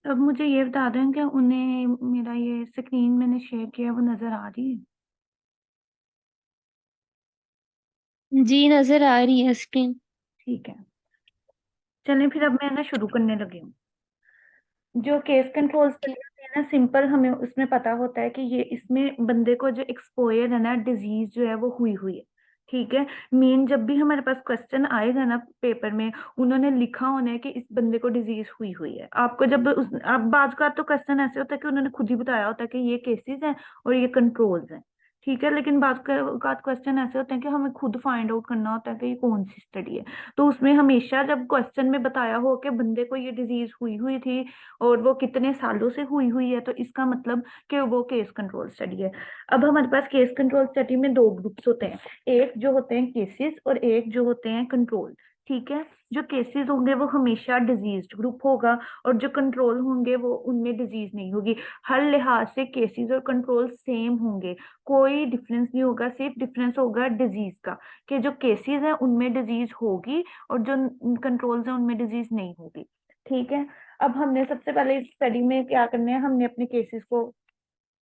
अब मुझे ये बता दें कि उन्हें मेरा ये स्क्रीन मैंने शेयर किया वो नजर आ रही है। जी नजर आ रही है स्क्रीन। ठीक है। चलें फिर अब मैं ना शुरू करने लगी हूँ। जो केस कंट्रोल के- स्टडी होती है ना, सिंपल हमें उसमें पता होता है कि ये इसमें बंदे को जो एक्सपोजर है ना, डिजीज जो है वो हुई हुई है। ठीक है। मेन जब भी हमारे पास क्वेश्चन आएगा ना पेपर में, उन्होंने लिखा होना है कि इस बंदे को डिजीज हुई हुई है। आपको जब अब बात का तो क्वेश्चन ऐसे होता है कि उन्होंने खुद ही बताया होता है कि ये केसेस हैं और ये कंट्रोल्स हैं। ठीक है। लेकिन बात का क्वेश्चन ऐसे होते हैं कि हमें खुद फाइंड आउट करना होता है कि ये कौन सी स्टडी है। तो उसमें हमेशा जब क्वेश्चन में बताया हो कि बंदे को ये डिजीज हुई हुई थी और वो कितने सालों से हुई हुई है, तो इसका मतलब कि वो केस कंट्रोल स्टडी है। अब हमारे पास केस कंट्रोल स्टडी में दो ग्रुप्स होते हैं। एक जो होते हैं केसेस और एक जो होते हैं कंट्रोल। ठीक है। जो केसेस होंगे वो हमेशा डिजीज ग्रुप होगा, और जो कंट्रोल होंगे वो उनमें डिजीज नहीं होगी। हर लिहाज से केसेस और कंट्रोल सेम होंगे। कोई डिफरेंस नहीं होगा, सिर्फ डिफरेंस होगा डिजीज का, कि जो केसेस हैं उनमें डिजीज होगी और जो कंट्रोल्स हैं उनमें डिजीज नहीं होगी। ठीक है। अब हमने सबसे पहले इस स्टडी में क्या करना है, हमने अपने केसेस को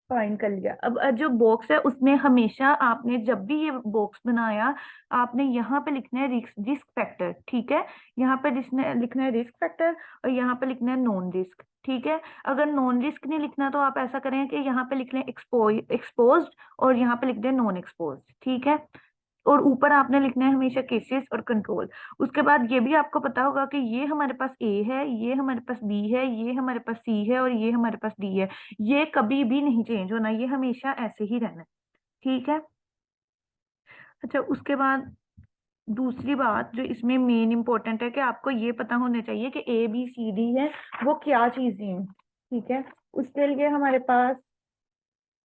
फाइंड कर लिया। अब जो बॉक्स है उसमें हमेशा आपने जब भी ये बॉक्स बनाया, आपने यहाँ पे लिखना है रिस्क रिस्क फैक्टर। ठीक है। यहाँ पे लिखना है रिस्क फैक्टर और यहाँ पे लिखना है नॉन रिस्क। ठीक है। अगर नॉन रिस्क नहीं लिखना तो आप ऐसा करें कि यहाँ पे लिख लें एक्सपोज्ड और यहाँ पे लिख दें नॉन एक्सपोज्ड। ठीक है। और ऊपर आपने लिखना है हमेशा केसेस और कंट्रोल। उसके बाद ये भी आपको पता होगा कि ये हमारे पास ए है, ये हमारे पास बी है, ये हमारे पास सी है और ये हमारे पास डी है। ये कभी भी नहीं चेंज होना, ये हमेशा ऐसे ही रहना है। ठीक है। अच्छा, उसके बाद दूसरी बात जो इसमें मेन इंपॉर्टेंट है कि आपको ये पता होना चाहिए कि ए बी सी डी है वो क्या चीजें हैं। ठीक है। उसके लिए हमारे पास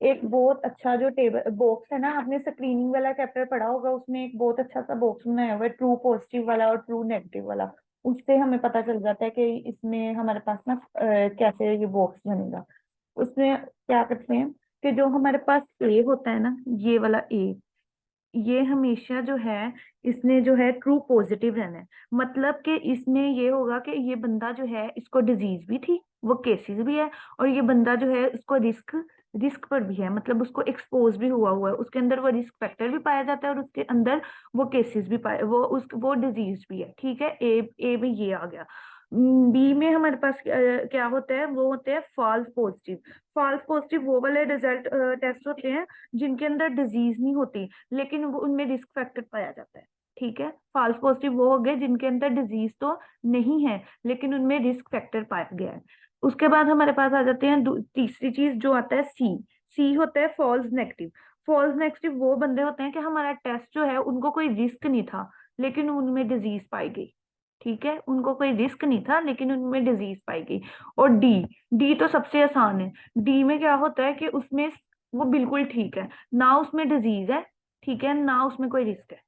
एक बहुत अच्छा जो टेबल बॉक्स है ना, आपने स्क्रीनिंग वाला चैप्टर पढ़ा होगा, उसमें एक बहुत अच्छा सा बॉक्स बनाया हुआ है, ट्रू पॉजिटिव वाला और ट्रू नेगेटिव वाला। उससे हमें पता चल जाता है कि इसमें हमारे पास ना कैसे ये बॉक्स बनेगा। उसमें क्या करते हैं कि जो हमारे पास ए होता है ना, ये वाला ए, ये हमेशा जो है इसने जो है ट्रू पॉजिटिव रहना है। मतलब कि इसमें ये होगा कि ये बंदा जो है इसको डिजीज भी थी, वो केसेस भी है, और ये बंदा जो है उसको रिस्क रिस्क पर भी है, मतलब उसको एक्सपोज भी हुआ हुआ है, उसके अंदर वो रिस्क फैक्टर भी पाया जाता है और उसके अंदर वो केसेस भी पाए वो डिजीज भी है। ठीक है। ए में ये आ गया। बी में हमारे पास क्या होता है, वो होते हैं फॉल्स पॉजिटिव। फॉल्स पॉजिटिव वो वाले रिजल्ट टेस्ट होते हैं जिनके अंदर डिजीज नहीं होती, लेकिन वो उनमें रिस्क फैक्टर पाया जाता है। ठीक है। फॉल्स पॉजिटिव वो हो गए जिनके अंदर डिजीज तो नहीं है लेकिन उनमें रिस्क फैक्टर पाया गया है। उसके बाद हमारे पास आ जाते हैं तीसरी चीज जो आता है सी। सी होता है फॉल्स नेगेटिव। फॉल्स नेगेटिव वो बंदे होते हैं कि हमारा टेस्ट जो है उनको कोई रिस्क नहीं था लेकिन उनमें डिजीज पाई गई। ठीक है। उनको कोई रिस्क नहीं था लेकिन उनमें डिजीज पाई गई। और डी, डी तो सबसे आसान है। डी में क्या होता है कि उसमें वो बिल्कुल ठीक है, ना उसमें डिजीज है, ठीक है, ना उसमें कोई रिस्क है।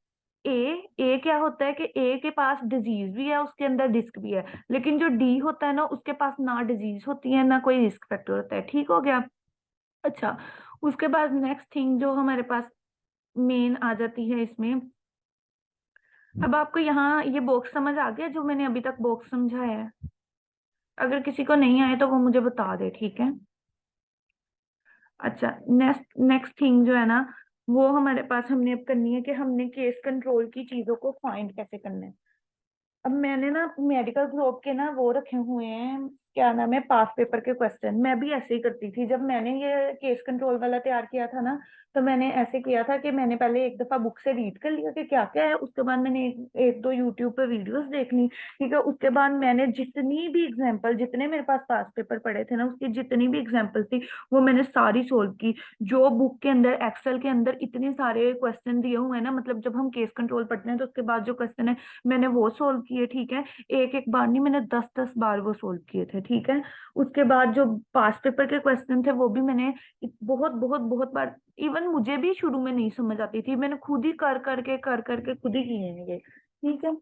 ए, ए क्या होता है कि ए के पास डिजीज भी है, उसके अंदर रिस्क भी है, लेकिन जो डी होता है ना उसके पास ना डिजीज होती है ना कोई रिस्क फैक्टर होता है। ठीक हो गया। अच्छा, उसके बाद नेक्स्ट थिंग जो हमारे पास मेन आ जाती है इसमें। अब आपको यहाँ ये बॉक्स समझ आ गया जो मैंने अभी तक बॉक्स समझाया है? अगर किसी को नहीं आए तो वो मुझे बता दे। ठीक है। अच्छा, नेक्स्ट नेक्स्ट थिंग जो है ना, वो हमारे पास हमने अब करनी है कि हमने केस कंट्रोल की चीजों को फाइंड कैसे करना है। अब मैंने ना मेडिकल ग्रुप के ना वो रखे हुए हैं, क्या नाम है, पास पेपर के क्वेश्चन। मैं भी ऐसे ही करती थी जब मैंने ये केस कंट्रोल वाला तैयार किया था ना, तो मैंने ऐसे किया था कि मैंने पहले एक दफा बुक से रीड कर लिया कि क्या क्या है, उसके बाद मैंने एक दो यूट्यूब पे वीडियोस देख ली। ठीक है। उसके बाद मैंने जितनी भी एग्जांपल, जितने मेरे पास पास पेपर पड़े थे ना, उसकी जितनी भी एग्जांपल थी वो मैंने सारी सोल्व की। जो बुक के अंदर एक्सेल के अंदर इतने सारे क्वेश्चन दिए हुए हैं ना, मतलब जब हम केस कंट्रोल पढ़ते हैं तो उसके बाद जो क्वेश्चन है मैंने वो सोल्व किए। ठीक है। एक एक बार नहीं, मैंने 10-10 बार वो सोल्व किए थे। ठीक है। उसके बाद जो पास पेपर के क्वेश्चन थे वो भी मैंने बहुत बहुत बहुत बार, इवन मुझे भी शुरू में नहीं समझ आती थी, मैंने खुद ही कर करके खुद ही किए हैं ये। ठीक है।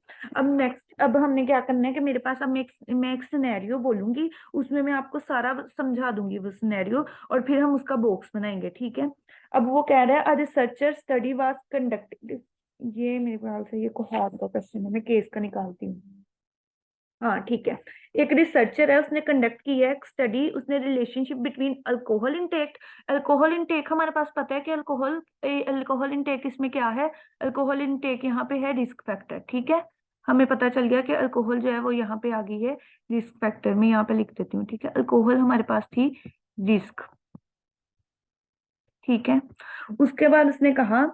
अब हमने क्या करना है कि मेरे पास, अब मैं एक सिनेरियो बोलूंगी, उसमें मैं आपको सारा समझा दूंगी वो सिनेरियो, और फिर हम उसका बॉक्स बनाएंगे। ठीक है। अब वो कह रहा है a researcher study was conducted. ये मेरे ख्याल से ये कोहार्ट का क्वेश्चन है, मैं केस का निकालती हूँ। हाँ ठीक है। एक रिसर्चर है, उसने कंडक्ट की है एक स्टडी, उसने relationship between alcohol intake. Alcohol intake हमारे पास पता है कि अल्कोहल इनटेक इसमें क्या है। अल्कोहल इनटेक यहाँ पे है रिस्क फैक्टर, ठीक है। हमें पता चल गया कि अल्कोहल जो है वो यहाँ पे आ गई है रिस्क फैक्टर में, यहाँ पे लिख देती हूँ, ठीक है। अल्कोहल हमारे पास थी रिस्क, ठीक है। उसके बाद उसने कहा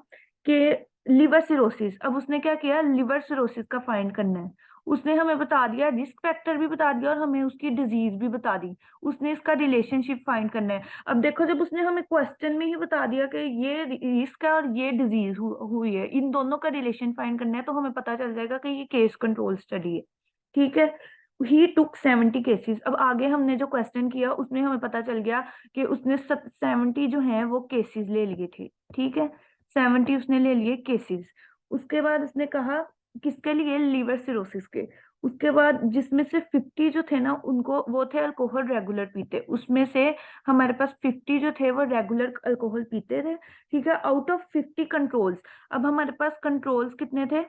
कि लिवर सिरोसिस, अब उसने क्या किया, लिवर सिरोसिस का फाइंड करना है। उसने हमें बता दिया, रिस्क फैक्टर भी बता दिया और हमें उसकी डिजीज भी बता दी। उसने इसका रिलेशनशिप फाइंड करना है। अब देखो, जब उसने हमें क्वेश्चन में ही बता दिया कि ये रिस्क है और ये डिजीज हुई है, इन दोनों का रिलेशन फाइंड करना है, तो हमें पता चल जाएगा कि ये केस कंट्रोल स्टडी है, ठीक है। ही टुक 70 केसेस। अब आगे हमने जो क्वेश्चन किया उसमें हमें पता चल गया कि उसने 70 जो है वो केसेस ले लिए थे, ठीक है। 70 उसने ले लिए केसेस। उसके बाद उसने कहा किसके लिए, लिवर सिरोसिस के। उसके बाद जिसमें से 50 जो थे ना, उनको वो थे अल्कोहल रेगुलर पीते, उसमें से हमारे पास 50 जो थे वो रेगुलर अल्कोहल पीते थे, ठीक है। आउट ऑफ 50 कंट्रोल्स, अब हमारे पास कंट्रोल्स कितने थे,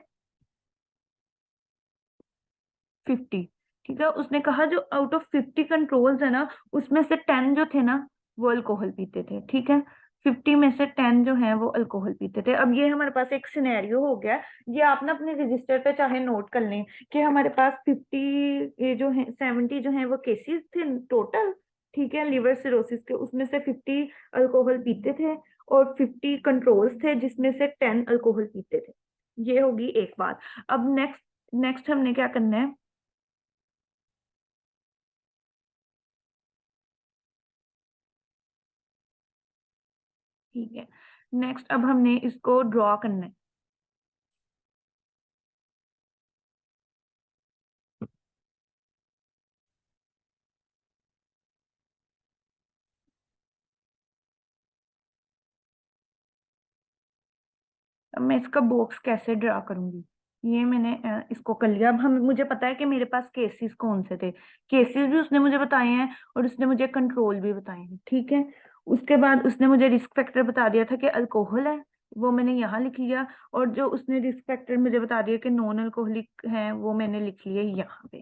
50, ठीक है। उसने कहा जो आउट ऑफ 50 कंट्रोल्स है ना, उसमें से 10 जो थे ना वो अल्कोहल पीते थे, ठीक है। 50 में से 10 जो है वो अल्कोहल पीते थे। अब ये हमारे पास एक सिनेरियो हो गया। ये आप ना अपने रजिस्टर पे चाहे नोट कर लें कि हमारे पास 50, ये जो है 70 जो है वो केसेस थे टोटल, ठीक है, लिवर सिरोसिस के। उसमें से 50 अल्कोहल पीते थे और 50 कंट्रोल्स थे जिसमें से 10 अल्कोहल पीते थे। ये होगी एक बात। अब नेक्स्ट नेक्स्ट हमने क्या करना है, ठीक है। नेक्स्ट अब हमने इसको ड्रॉ करना है। अब मैं इसका बॉक्स कैसे ड्रा करूंगी, ये मैंने इसको कर लिया। अब हम मुझे पता है कि मेरे पास केसेस कौन से थे। केसेस भी उसने मुझे बताए हैं और उसने मुझे कंट्रोल भी बताए हैं, ठीक है। उसके बाद उसने मुझे रिस्क फैक्टर बता दिया था कि अल्कोहल है, वो मैंने यहाँ लिख लिया। और जो उसने रिस्क फैक्टर मुझे बता दिया कि नॉन अल्कोहलिक है, वो मैंने लिख लिया यहाँ पे,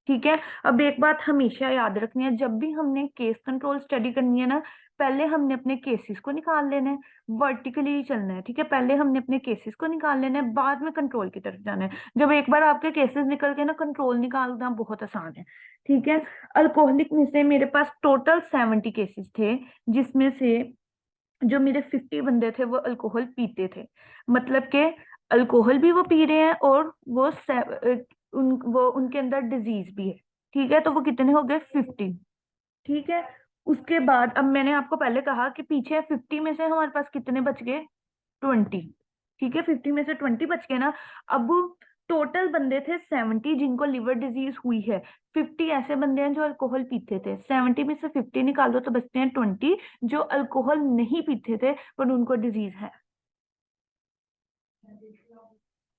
ठीक है। अब एक बात हमेशा याद रखनी है, जब भी हमने केस कंट्रोल स्टडी करनी है ना, पहले हमने अपने केसेस को निकाल लेना है, वर्टिकली ही चलना है, ठीक है। पहले हमने अपने केसेस को निकाल लेना है, बाद में कंट्रोल की तरफ जाना है। जब एक बार आपके केसेस निकल के ना, कंट्रोल निकालना बहुत आसान है, ठीक है। अल्कोहलिक में से मेरे पास टोटल 70 केसेस थे, जिसमें से जो मेरे 50 बंदे थे वो अल्कोहल पीते थे। मतलब के अल्कोहल भी वो पी रहे हैं और वो उनके अंदर डिजीज भी है, ठीक है। तो वो कितने हो गए, 50, ठीक है। उसके बाद अब मैंने आपको पहले कहा कि पीछे 50 में से हमारे पास कितने बच गए, 20, ठीक है। 50 में से 20 बच गए ना। अब टोटल बंदे थे 70 जिनको लिवर डिजीज हुई है। 50 ऐसे बंदे हैं जो अल्कोहल पीते थे, 70 में से 50 निकाल दो तो बचते हैं 20 जो अल्कोहल नहीं पीते थे पर उनको डिजीज है,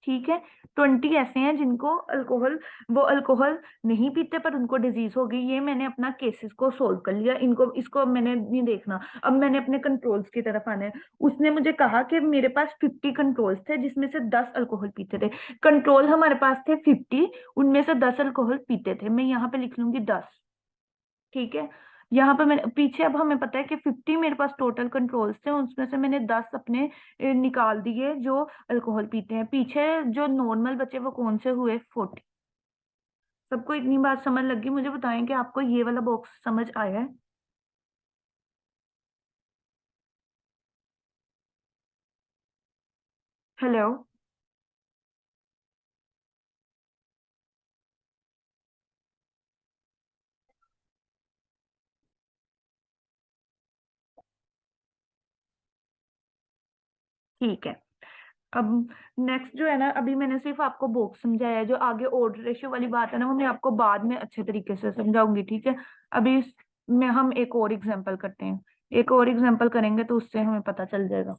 ठीक है। 20 ऐसे हैं जिनको अल्कोहल, वो अल्कोहल नहीं पीते पर उनको डिजीज हो गई। ये मैंने अपना केसेस को सोल्व कर लिया, इनको इसको अब मैंने नहीं देखना। अब मैंने अपने कंट्रोल्स की तरफ आना है। उसने मुझे कहा कि मेरे पास 50 कंट्रोल्स थे जिसमें से 10 अल्कोहल पीते थे। कंट्रोल हमारे पास थे 50, उनमें से 10 अल्कोहल पीते थे। मैं यहाँ पे लिख लूंगी 10, ठीक है। यहाँ पे मैंने पीछे, अब हमें पता है कि 50 मेरे पास टोटल कंट्रोल्स थे, उसमें से मैंने 10 अपने निकाल दिए जो अल्कोहल पीते हैं। पीछे जो नॉर्मल बचे वो कौन से हुए, 40। सबको इतनी बात समझ लगी, मुझे बताएं कि आपको ये वाला बॉक्स समझ आया है। हेलो। ठीक है। अब नेक्स्ट जो है ना, अभी मैंने सिर्फ आपको बॉक्स समझाया है, जो आगे ऑर्डर रेशियो वाली बात है ना वो मैं आपको बाद में अच्छे तरीके से समझाऊंगी, ठीक है। अभी में हम एक और एग्जांपल करते हैं, एक और एग्जांपल करेंगे तो उससे हमें पता चल जाएगा।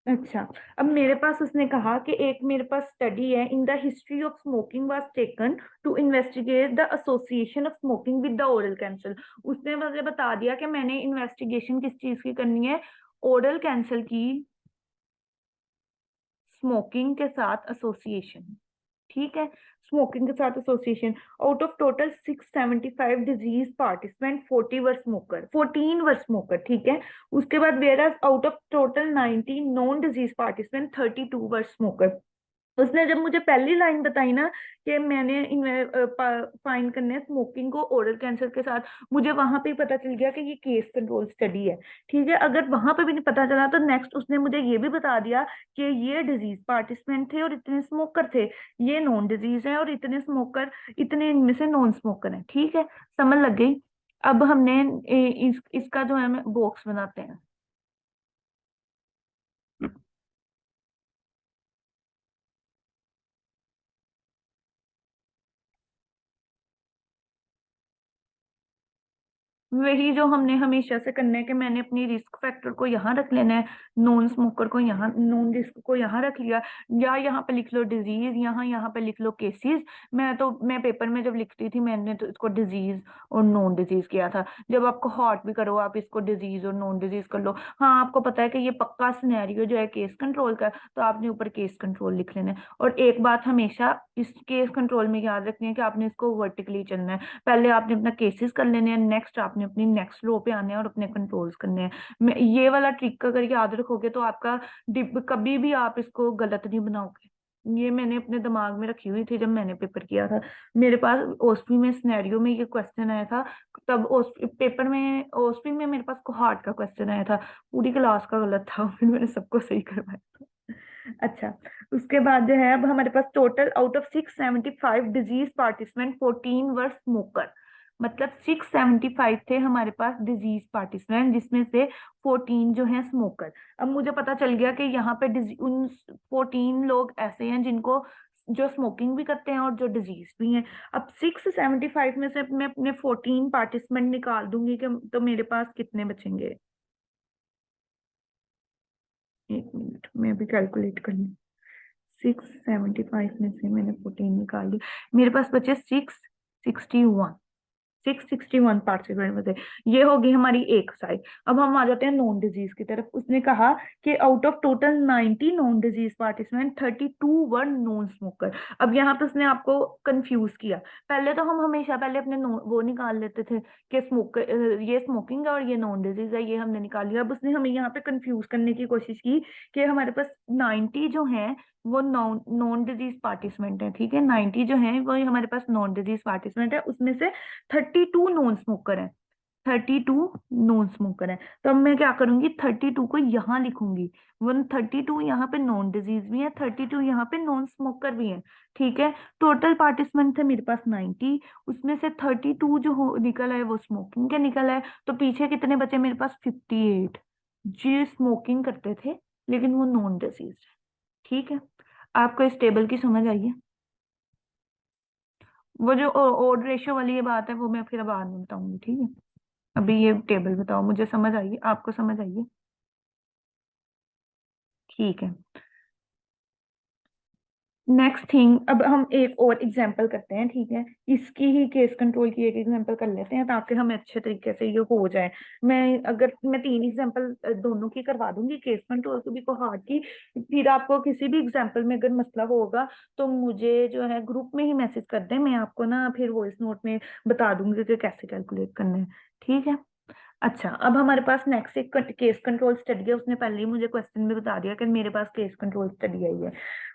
अच्छा। अब मेरे पास उसने कहा कि एक मेरे पास स्टडी है, in the history of smoking was taken to investigate the association of smoking with the oral cancer. उसने मुझे बता दिया कि मैंने इन्वेस्टिगेशन किस चीज की करनी है, ओरल कैंसर की स्मोकिंग के साथ एसोसिएशन, ठीक है, स्मोकिंग के साथ association. Out of total 675 disease participant 40 were smoker, 14 were smoker, ठीक है। उसके बाद wear out of total 90 non disease participant 32 were smoker. उसने जब मुझे पहली लाइन बताई ना कि मैंने फाइंड करने स्मोकिंग को ओरल कैंसर के साथ, मुझे वहां पे ही पता चल गया कि ये केस कंट्रोल स्टडी है, ठीक है। अगर वहां पे भी नहीं पता चला तो नेक्स्ट उसने मुझे ये भी बता दिया कि ये डिजीज पार्टिसिपेंट थे और इतने स्मोकर थे, ये नॉन डिजीज है और इतने स्मोकर, इतने इनमें से नॉन स्मोकर है, ठीक है, समझ लग गई। अब हमने इसका जो है बॉक्स बनाते हैं। वही जो हमने हमेशा से करना है कि मैंने अपनी रिस्क फैक्टर को यहाँ रख लेना है, नॉन स्मोकर को यहाँ, नॉन रिस्क को यहाँ रख लिया, या यहाँ पे लिख लो डिजीज, यहाँ यहाँ पे लिख लो केसेस। मैं पेपर में जब लिखती थी मैंने तो इसको डिजीज और नॉन डिजीज किया था। जब आपको हॉट भी करो आप इसको डिजीज और नॉन डिजीज कर लो। हाँ, आपको पता है कि ये पक्का सिनेरियो जो है केस कंट्रोल का, तो आपने ऊपर केस कंट्रोल लिख लेना है। और एक बात हमेशा इस केस कंट्रोल में याद रखनी है कि आपने इसको वर्टिकली चलना है। पहले आपने अपना केसेस कर लेने हैं, नेक्स्ट आपने अपनी नेक्स्ट रो पे आने हैं और अपने कंट्रोल्स करने हैं। ये वाला ट्रिक अगर याद रखोगे तो आपका कभी भी आप इसको गलत नहीं बनाओगे। ये मैंने अपने दिमाग में रखी हुई थी जब मैंने पेपर किया था। मेरे पास ओएसपी में सिनेरियो में ये क्वेश्चन आया था, तब पेपर में ओएसपी में मेरे पास कोहार्ट का क्वेश्चन आया था, पूरी क्लास का गलत था फिर मैंने सबको सही करवाया। अच्छा, उसके बाद जो है अब हमारे पास total out of 675 disease participant 14 were smoker, मतलब 675 थे हमारे पास डिजीज पार्टिसिपेंट जिसमें से 14 जो है स्मोकर। अब मुझे पता चल गया कि यहाँ पे उन 14 लोग ऐसे हैं जिनको जो स्मोकिंग भी करते हैं और जो डिजीज भी हैं। अब 675 में से मैं अपने 14 पार्टिसिपेंट निकाल दूंगी कि तो मेरे पास कितने बचेंगे। एक मिनट मैं भी कैलकुलेट कर लूँ। 675 में से मैंने 14 निकाल ली, मेरे पास बचे 661, 661 पार्टिसिपेंट में थे। ये होगी हमारी एक साइड। अब हम आ जाते हैं नॉन डिजीज की तरफ। उसने कहा कि out of total 90 non disease participant 32 were non smoker. अब यहाँ पे उसने आपको कंफ्यूज किया। पहले तो हम हमेशा पहले अपने वो निकाल लेते थे कि ये स्मोकिंग है और ये नॉन डिजीज है, ये हमने निकाल लिया। अब उसने हमें यहाँ पे कंफ्यूज करने की कोशिश की कि हमारे पास 90 जो है वो नॉन नॉन डिजीज पार्टिसिपेंट है, ठीक है, 90 जो है वो हमारे पास नॉन डिजीज पार्टिसिपेंट है, उसमें से 32 नॉन स्मोकर है, 32 नॉन स्मोकर है। तो अब मैं क्या करूंगी, 32 को यहाँ लिखूंगी, 132 यहाँ पे नॉन डिजीज भी है, 32 यहाँ पे नॉन स्मोकर भी है, ठीक है। टोटल पार्टिसिपेंट थे मेरे पास 90, उसमें से 32 जो निकला है वो स्मोकिंग के निकला है, तो पीछे कितने बचे मेरे पास 58 जो स्मोकिंग करते थे लेकिन वो नॉन डिजीज है, ठीक है। आपको इस टेबल की समझ आई है? वो जो ओड रेशियो वाली ये बात है वो मैं फिर बाद में बताऊंगी, ठीक है। अभी ये टेबल बताओ, मुझे समझ आई, आपको समझ आई है? ठीक है। नेक्स्ट थिंग, अब हम एक और एग्जांपल करते हैं, ठीक है। इसकी ही केस कंट्रोल की एक एग्जांपल कर लेते हैं ताकि हमें अच्छे तरीके से ये हो जाए। मैं 3 एग्जांपल दोनों की करवा दूंगी, केस कंट्रोल की भी कोहार्ट की। फिर आपको किसी भी एग्जांपल में अगर मसला होगा तो मुझे जो है ग्रुप में ही मैसेज कर दें, मैं आपको ना फिर वॉइस नोट में बता दूंगी कि कैसे कैलकुलेट करना है, ठीक है। अच्छा, अब हमारे पास नेक्स्ट एक केस कंट्रोल स्टडी है। उसने पहले ही मुझे क्वेश्चन में बता दिया कि मेरे पास केस कंट्रोल स्टडी आई है।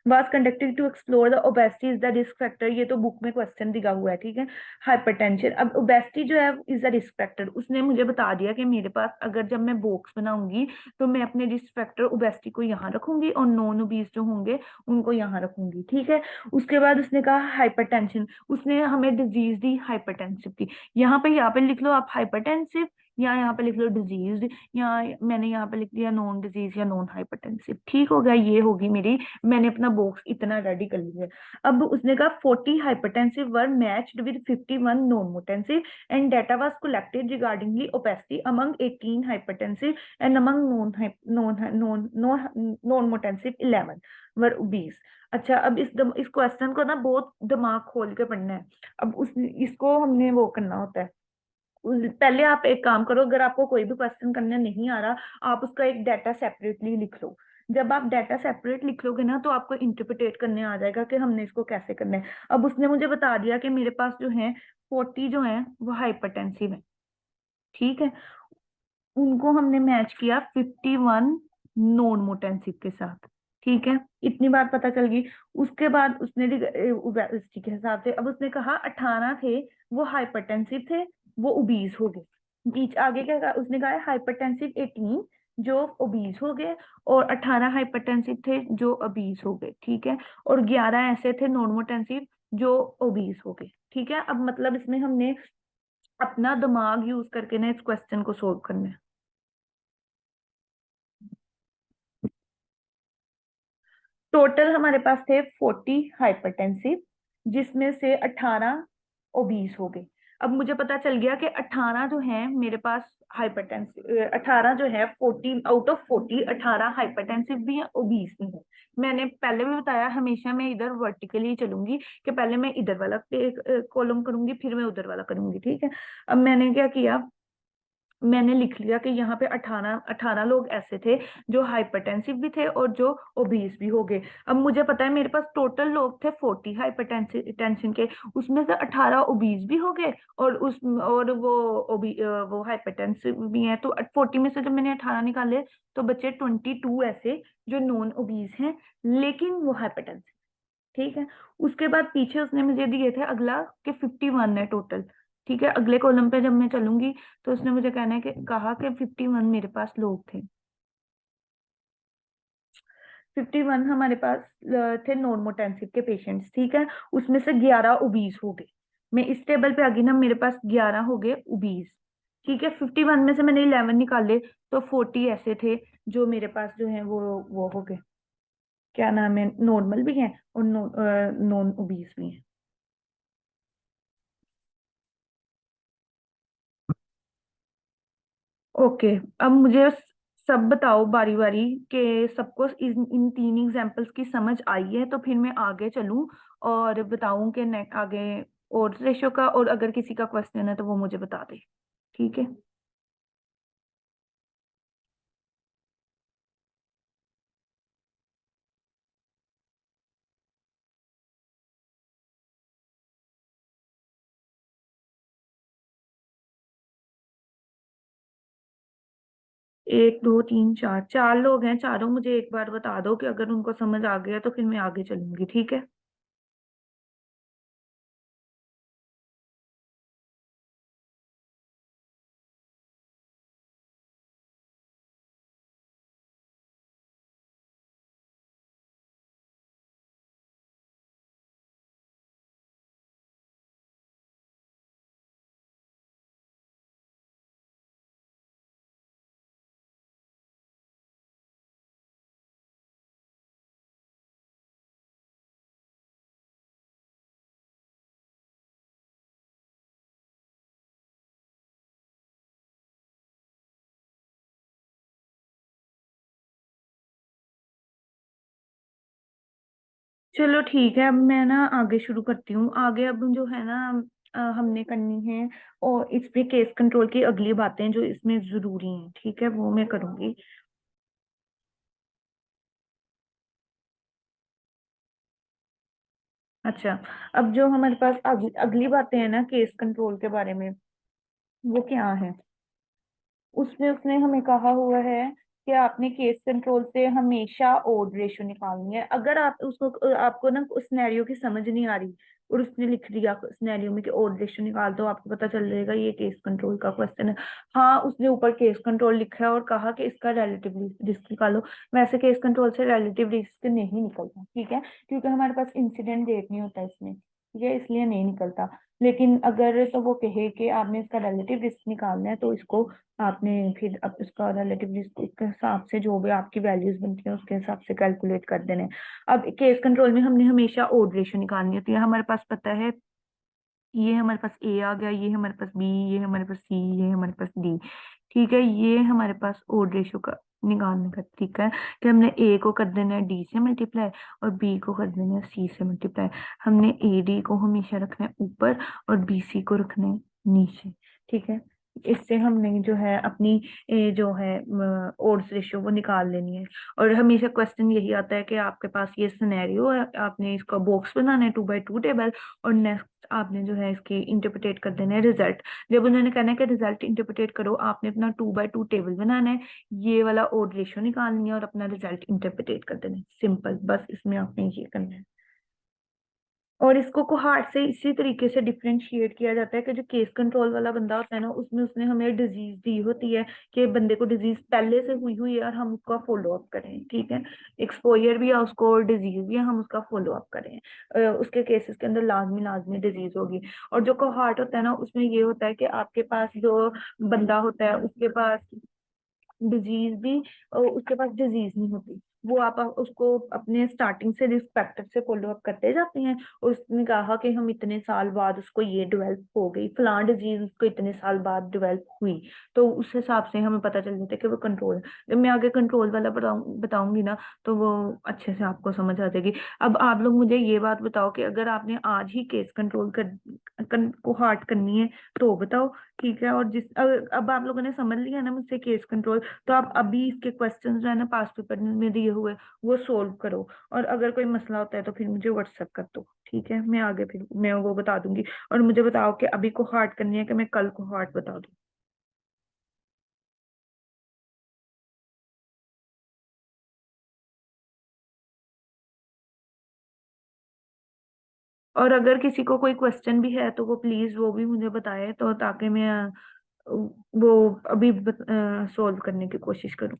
Was conducted to explore the obesity is the risk factor, ये तो बुक में क्वेश्चन दिया हुआ है, ठीक है। हाइपरटेंशन, अब ओबेसिटी जो है इज द रिस्क फैक्टर, उसने मुझे बता दिया कि मेरे पास अगर जब मैं बॉक्स बनाऊंगी तो मैं अपने रिस्क फैक्टर ओबेसिटी को यहाँ रखूंगी और नॉन ओबीज जो होंगे उनको यहाँ रखूंगी, ठीक है। उसके बाद उसने कहा हाइपरटेंशन, उसने हमें डिजीज दी हाइपरटेंसिव की। यहाँ पे लिख लो आप हाइपरटेंसिव, या यहाँ पे लिख लो डिजीज, या मैंने यहाँ पे लिख दिया नॉन डिजीज या नॉन हाइपरटेंसिव, ठीक हो गया। ये होगी मेरी, मैंने अपना बॉक्स इतना रेडी कर लिया है। अब उसने कहा 40 hypertensive were matched with 51 normotensive and data was collected regardingly obesity among 18 hypertensive and among normotensive 11 were obese. अच्छा, अब इस क्वेश्चन को ना बहुत दिमाग खोल के पढ़ना है। अब उस इसको हमने वो करना होता है, पहले आप एक काम करो, अगर आपको कोई भी क्वेश्चन करना नहीं आ रहा, आप उसका एक डाटा सेपरेटली लिख लो। जब आप डाटा सेपरेट लिख लोगे ना, तो आपको इंटरप्रिटेट करने आ जाएगा कि हमने इसको कैसे करना है। अब उसने मुझे बता दिया कि मेरे पास जो है 40 जो है वो हाइपरटेंसिव है, ठीक है। उनको हमने मैच किया 51 नॉन मोटेंसिव के साथ, ठीक है। इतनी बात पता चल गई। उसके बाद उसने ओबेसिटी के हिसाब से, अब उसने कहा 18 थे वो हाइपरटेंसिव थे, वो ओबीज हो गए। बीच आगे क्या कहा उसने, कहा हाइपरटेंसिव 18 जो ओबीज हो गए, और 18 हाइपरटेंसिव थे जो ओबीज हो गए, ठीक है। और 11 ऐसे थे नॉन मोटेंसिव जो ओबीज हो गए, ठीक है। अब मतलब इसमें हमने अपना दिमाग यूज करके ना इस क्वेश्चन को सोल्व करना है। टोटल हमारे पास थे 40 हाइपरटेंसिव, जिसमें से 18 ओबीस हो गए। अब मुझे पता चल गया कि 18 जो है मेरे पास हाइपरटेंसिव, 18 जो है 40 आउट ऑफ 40 18 हाइपरटेंसिव भी है, ओबीस भी है। मैंने पहले भी बताया हमेशा मैं इधर वर्टिकली चलूंगी, कि पहले मैं इधर वाला कॉलम करूंगी फिर मैं उधर वाला करूंगी, ठीक है। अब मैंने क्या किया, मैंने लिख लिया कि यहाँ पे 18 लोग ऐसे थे जो हाइपरटेंसिव भी थे और जो ओबीस भी हो गए। अब मुझे पता है मेरे पास टोटल लोग थे 40 हाइपरटेंसिव टेंशन के, उसमें से 18 ओबीस भी हो गए और वो हाइपरटेंसिव भी हैं। तो 40 में से जब मैंने 18 निकाले तो बचे 22 ऐसे जो नॉन ओबीस हैं लेकिन वो हाइपरटेंसिव, ठीक है। उसके बाद पीछे उसने मुझे दिए थे अगला कि 51 है टोटल, ठीक है। अगले कॉलम पे जब मैं चलूंगी तो उसने मुझे कहना है कि कहा कि 51 मेरे पास लोग थे। 51 हमारे पास थे नॉर्मोटेंसिव के पेशेंट्स, ठीक है। उसमें से 11 ओबीस हो गए। मैं इस टेबल पे आ गई ना, मेरे पास 11 हो गए ओबीस, ठीक है। 51 में से मैंने 11 निकाले तो 40 ऐसे थे जो मेरे पास जो है वो हो गए, क्या नाम है, नॉर्मल भी हैं और नॉन ओबीस भी हैं। ओके। अब मुझे सब बताओ बारी बारी के सबको इन 3 एग्जाम्पल्स की समझ आई है, तो फिर मैं आगे चलूं और बताऊं कि आगे और रेशो का, और अगर किसी का क्वेश्चन है तो वो मुझे बता दे, ठीक है। एक दो तीन चार, 4 लोग हैं, चारों मुझे एक बार बता दो कि अगर उनको समझ आ गया तो फिर मैं आगे चलूंगी, ठीक है। चलो ठीक है, अब मैं ना आगे शुरू करती हूँ। आगे अब जो है ना हमने करनी है, और इस पे केस कंट्रोल की अगली बातें जो इसमें जरूरी हैं, ठीक है, वो मैं करूंगी। अच्छा, अब जो हमारे पास अगली बातें हैं ना केस कंट्रोल के बारे में, वो क्या है। उसमें उसने हमें कहा हुआ है कि आपने केस कंट्रोल से हमेशा ओड रेशो निकालनी है। अगर आप उसको आपको ना उस सिनेरियो की समझ नहीं आ रही और उसने लिख दिया सिनेरियो में कि ओड रेशो निकाल दो, आपको पता चल जाएगा ये केस कंट्रोल का क्वेश्चन है। हाँ, उसने ऊपर केस कंट्रोल लिखा है और कहा कि इसका रिलेटिव रिस्क निकालो। वैसे केस कंट्रोल से रिलेटिव रिस्क नहीं निकलता, ठीक है, क्योंकि हमारे पास इंसिडेंट डेट नहीं होता इसमें, ठीक है, इसलिए नहीं निकलता। लेकिन अगर तो वो कहे कि आपने इसका रिलेटिव रिस्क निकालना है तो इसको आपने फिर अब इसका रिलेटिव रिस्क के हिसाब से जो भी आपकी वैल्यूज बनती है उसके हिसाब से कैलकुलेट कर देने हैं। अब केस कंट्रोल में हमने हमेशा ओड रेशो निकालनी होती है। हमारे पास पता है ये हमारे पास ए आ गया, ये हमारे पास बी, ये हमारे पास सी, ये हमारे पास डी, ठीक है। ये हमारे पास ओड रेशो का निकालने का तरीका है कि हमने ए को कर देना है डी से मल्टीप्लाई और बी को कर देना है सी से मल्टीप्लाई। हमने ए डी को हमेशा रखना है ऊपर और बी सी को रखना है नीचे, ठीक है। इससे हमने जो है अपनी जो है ओड्स रेशियो वो निकाल लेनी है। और हमेशा क्वेश्चन यही आता है कि आपके पास ये सिनेरियो है, आपने इसका बॉक्स बनाना है 2 बाई 2 टेबल, और नेक्स्ट आपने जो है इसकी इंटरप्रिटेट कर देना है रिजल्ट। जब उन्होंने कहना है कि रिजल्ट इंटरप्रिटेट करो, आपने अपना 2 बाई 2 टेबल बनाना है, ये वाला ओड रेशियो निकालनी है और अपना रिजल्ट इंटरप्रिटेट कर देना है। सिंपल, बस इसमें आपने ये करना है। और इसको कोहार्ट से इसी तरीके से डिफरेंशिएट किया जाता है कि जो केस कंट्रोल वाला बंदा होता है ना, उसमें उसने हमें डिजीज दी होती है कि बंदे को डिजीज पहले से हुई हुई है और हम उसका फॉलो अप करें, ठीक है। एक्सपोजर भी है उसको और डिजीज भी है, हम उसका फॉलो अप करें। उसके केसेस के अंदर लाजमी लाजमी डिजीज होगी। और जो कोहार्ट होता है ना, उसमें ये होता है कि आपके पास जो बंदा होता है उसके पास डिजीज भी, उसके पास डिजीज नहीं होती, वो आप उसको अपने स्टार्टिंग से रिस्क फैक्टर से फॉलो अप करते जाते हैं। उसने कहा कि हम इतने साल बाद उसको ये डेवलप हो गई, फलां डिजीज उसको इतने साल बाद डेवलप हुई, तो उस हिसाब से हमें पता चल जाता है कि वो कंट्रोल है। जब मैं आगे कंट्रोल वाला बताऊंगी ना, तो वो अच्छे से आपको समझ आ जाएगी। अब आप लोग मुझे ये बात बताओ कि अगर आपने आज ही केस कंट्रोल को हार्ट करनी है तो बताओ, ठीक है। और अब आप लोगों ने समझ लिया ना मुझसे केस कंट्रोल, तो आप अभी इसके क्वेश्चन जो है ना पास्ट पेपर में दिए हुए वो सोल्व करो। और अगर कोई मसला होता है तो फिर मुझे व्हाट्सएप कर दो, ठीक है। मैं आगे फिर मैं वो बता दूंगी। और मुझे बताओ कि अभी को हार्ट करनी है कि मैं कल को हार्ट बता दूं। और अगर किसी को कोई क्वेश्चन भी है तो वो प्लीज वो भी मुझे बताए, तो ताकि मैं वो अभी सोल्व करने की कोशिश करूं।